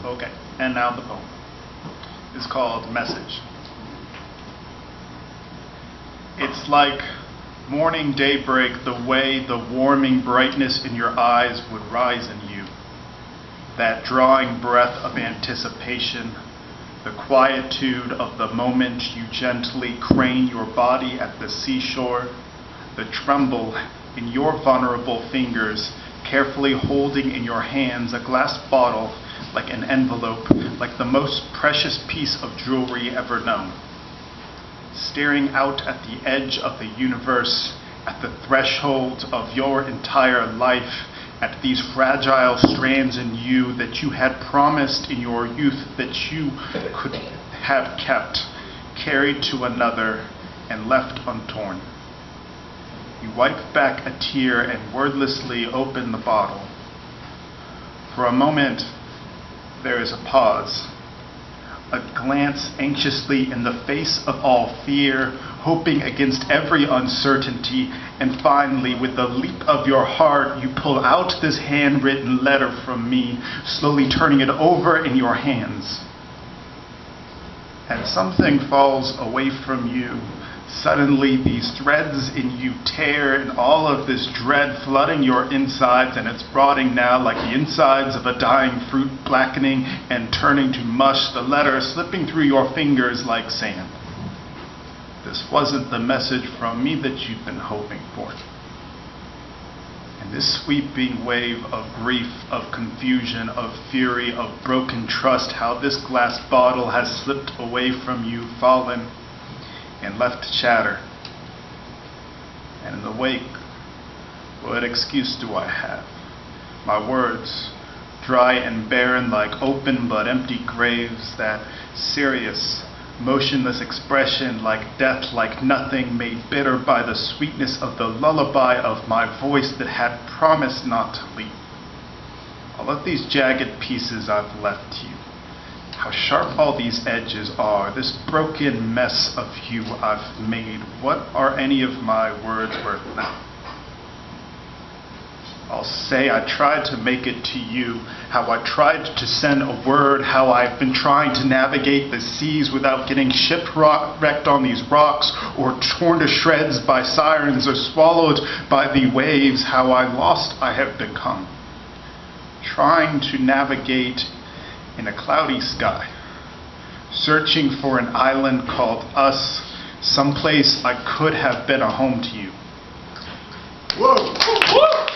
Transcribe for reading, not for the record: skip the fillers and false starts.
Okay, and now the poem is called Message. It's like morning daybreak, the way the warming brightness in your eyes would rise in you. That drawing breath of anticipation, the quietude of the moment you gently crane your body at the seashore, the tremble in your vulnerable fingers, carefully holding in your hands a glass bottle like an envelope, like the most precious piece of jewelry ever known. Staring out at the edge of the universe, at the threshold of your entire life, at these fragile strands in you that you had promised in your youth that you could have kept, carried to another, and left untorn. You wipe back a tear and wordlessly open the bottle. For a moment, there is a pause, a glance anxiously in the face of all fear, hoping against every uncertainty, and finally, with the leap of your heart, you pull out this handwritten letter from me, slowly turning it over in your hands. And something falls away from you. Suddenly, these threads in you tear, and all of this dread flooding your insides, and it's rotting now like the insides of a dying fruit, blackening and turning to mush, the letter slipping through your fingers like sand. This wasn't the message from me that you've been hoping for. And this sweeping wave of grief, of confusion, of fury, of broken trust, how this glass bottle has slipped away from you, fallen, and left to shatter. And in the wake, what excuse do I have? My words, dry and barren like open but empty graves, that serious, motionless expression like death, like nothing, made bitter by the sweetness of the lullaby of my voice that had promised not to leave. All of these jagged pieces I've left you. How sharp all these edges are, this broken mess of you I've made. What are any of my words worth now? I'll say I tried to make it to you, how I tried to send a word, how I've been trying to navigate the seas without getting shipwrecked on these rocks, or torn to shreds by sirens, or swallowed by the waves, how lost I have become. Trying to navigate in a cloudy sky, searching for an island called us, someplace I could have been a home to you. Whoa! Woo!